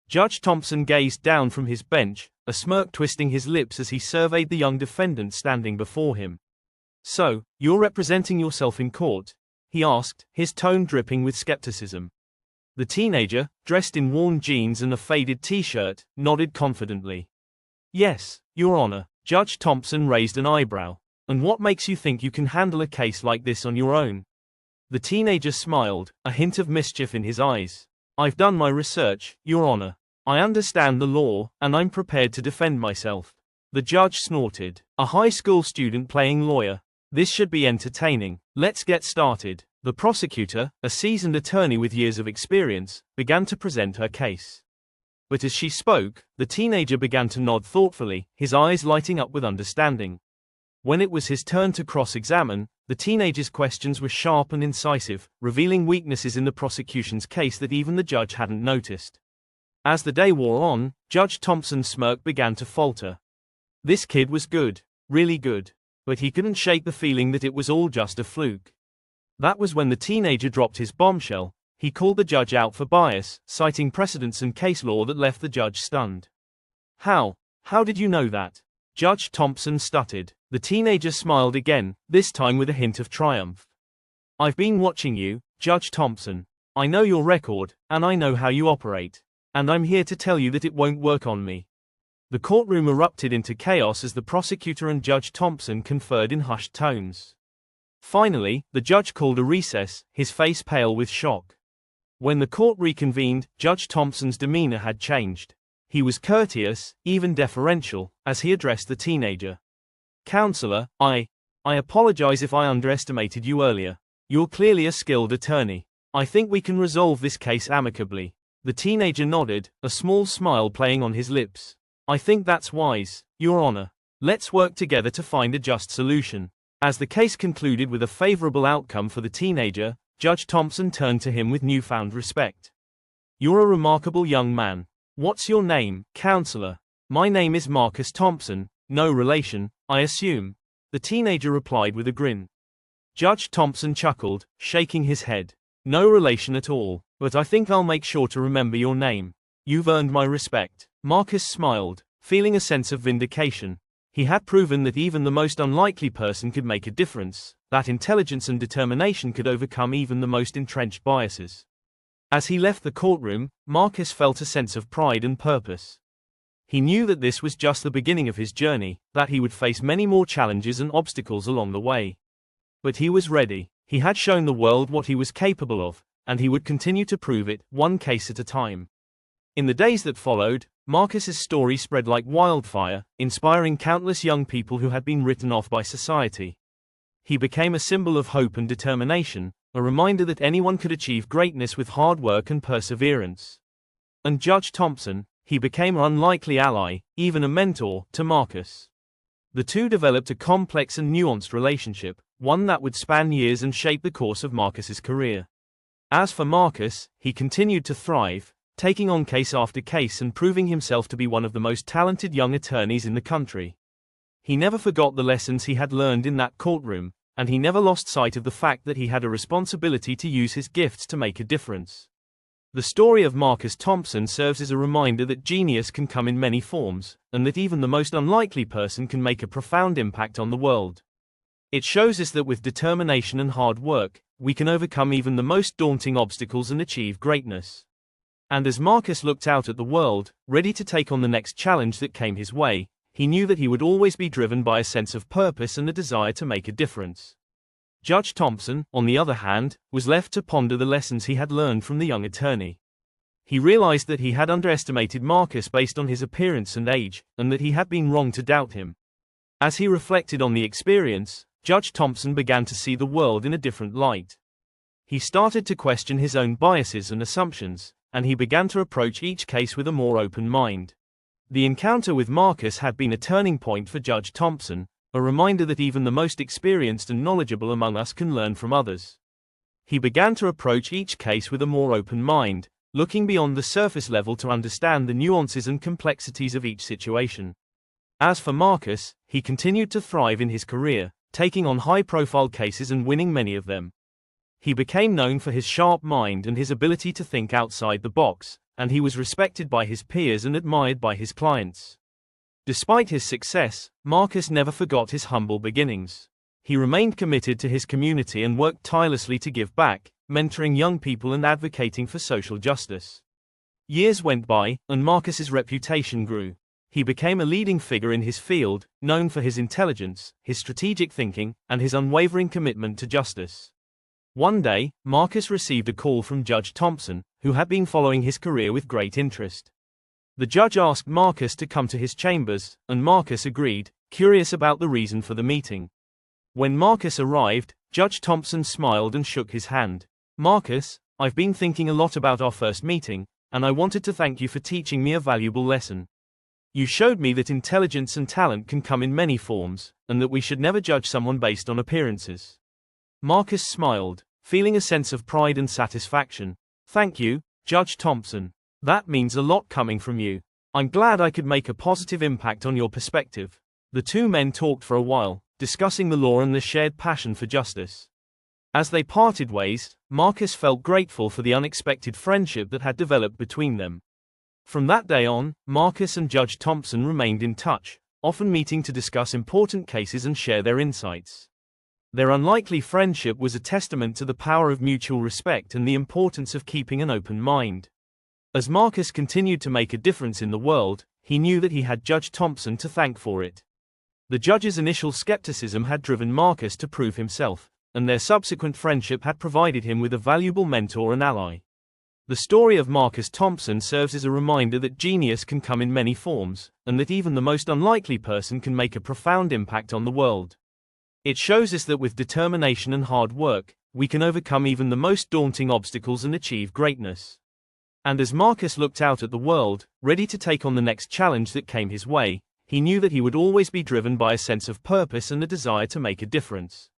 Judge Thompson gazed down from his bench, a smirk twisting his lips as he surveyed the young defendant standing before him. "So, you're representing yourself in court?" he asked, his tone dripping with skepticism. The teenager, dressed in worn jeans and a faded t-shirt, nodded confidently. "Yes, Your Honor." Judge Thompson raised an eyebrow. "And what makes you think you can handle a case like this on your own?" The teenager smiled, a hint of mischief in his eyes. "I've done my research, Your Honor. I understand the law, and I'm prepared to defend myself." The judge snorted. "A high school student playing lawyer. This should be entertaining. Let's get started." The prosecutor, a seasoned attorney with years of experience, began to present her case. But as she spoke, the teenager began to nod thoughtfully, his eyes lighting up with understanding. When it was his turn to cross-examine, the teenager's questions were sharp and incisive, revealing weaknesses in the prosecution's case that even the judge hadn't noticed. As the day wore on, Judge Thompson's smirk began to falter. This kid was good, really good. But he couldn't shake the feeling that it was all just a fluke. That was when the teenager dropped his bombshell. He called the judge out for bias, citing precedents and case law that left the judge stunned. How did you know that?" Judge Thompson stuttered. The teenager smiled again, this time with a hint of triumph. "I've been watching you, Judge Thompson. I know your record, and I know how you operate. And I'm here to tell you that it won't work on me." The courtroom erupted into chaos as the prosecutor and Judge Thompson conferred in hushed tones. Finally, the judge called a recess, his face pale with shock. When the court reconvened, Judge Thompson's demeanor had changed. He was courteous, even deferential, as he addressed the teenager. "Counselor, I apologize if I underestimated you earlier. You're clearly a skilled attorney. I think we can resolve this case amicably." The teenager nodded, a small smile playing on his lips. "I think that's wise, Your Honor. Let's work together to find a just solution." As the case concluded with a favorable outcome for the teenager, Judge Thompson turned to him with newfound respect. "You're a remarkable young man. What's your name, counselor?" "My name is Marcus Thompson, no relation, I assume," the teenager replied with a grin. Judge Thompson chuckled, shaking his head. "No relation at all, but I think I'll make sure to remember your name. You've earned my respect." Marcus smiled, feeling a sense of vindication. He had proven that even the most unlikely person could make a difference, that intelligence and determination could overcome even the most entrenched biases. As he left the courtroom, Marcus felt a sense of pride and purpose. He knew that this was just the beginning of his journey, that he would face many more challenges and obstacles along the way. But he was ready. He had shown the world what he was capable of, and he would continue to prove it, one case at a time. In the days that followed, Marcus's story spread like wildfire, inspiring countless young people who had been written off by society. He became a symbol of hope and determination, a reminder that anyone could achieve greatness with hard work and perseverance. And Judge Thompson, he became an unlikely ally, even a mentor, to Marcus. The two developed a complex and nuanced relationship, one that would span years and shape the course of Marcus's career. As for Marcus, he continued to thrive, taking on case after case and proving himself to be one of the most talented young attorneys in the country. He never forgot the lessons he had learned in that courtroom, and he never lost sight of the fact that he had a responsibility to use his gifts to make a difference. The story of Marcus Thompson serves as a reminder that genius can come in many forms, and that even the most unlikely person can make a profound impact on the world. It shows us that with determination and hard work, we can overcome even the most daunting obstacles and achieve greatness. And as Marcus looked out at the world, ready to take on the next challenge that came his way, he knew that he would always be driven by a sense of purpose and a desire to make a difference. Judge Thompson, on the other hand, was left to ponder the lessons he had learned from the young attorney. He realized that he had underestimated Marcus based on his appearance and age, and that he had been wrong to doubt him. As he reflected on the experience, Judge Thompson began to see the world in a different light. He started to question his own biases and assumptions, and he began to approach each case with a more open mind. The encounter with Marcus had been a turning point for Judge Thompson, a reminder that even the most experienced and knowledgeable among us can learn from others. He began to approach each case with a more open mind, looking beyond the surface level to understand the nuances and complexities of each situation. As for Marcus, he continued to thrive in his career, taking on high-profile cases and winning many of them. He became known for his sharp mind and his ability to think outside the box, and he was respected by his peers and admired by his clients. Despite his success, Marcus never forgot his humble beginnings. He remained committed to his community and worked tirelessly to give back, mentoring young people and advocating for social justice. Years went by, and Marcus's reputation grew. He became a leading figure in his field, known for his intelligence, his strategic thinking, and his unwavering commitment to justice. One day, Marcus received a call from Judge Thompson, who had been following his career with great interest. The judge asked Marcus to come to his chambers, and Marcus agreed, curious about the reason for the meeting. When Marcus arrived, Judge Thompson smiled and shook his hand. "Marcus, I've been thinking a lot about our first meeting, and I wanted to thank you for teaching me a valuable lesson. You showed me that intelligence and talent can come in many forms, and that we should never judge someone based on appearances." Marcus smiled, feeling a sense of pride and satisfaction. "Thank you, Judge Thompson. That means a lot coming from you. I'm glad I could make a positive impact on your perspective." The two men talked for a while, discussing the law and their shared passion for justice. As they parted ways, Marcus felt grateful for the unexpected friendship that had developed between them. From that day on, Marcus and Judge Thompson remained in touch, often meeting to discuss important cases and share their insights. Their unlikely friendship was a testament to the power of mutual respect and the importance of keeping an open mind. As Marcus continued to make a difference in the world, he knew that he had Judge Thompson to thank for it. The judge's initial skepticism had driven Marcus to prove himself, and their subsequent friendship had provided him with a valuable mentor and ally. The story of Marcus Thompson serves as a reminder that genius can come in many forms, and that even the most unlikely person can make a profound impact on the world. It shows us that with determination and hard work, we can overcome even the most daunting obstacles and achieve greatness. And as Marcus looked out at the world, ready to take on the next challenge that came his way, he knew that he would always be driven by a sense of purpose and a desire to make a difference.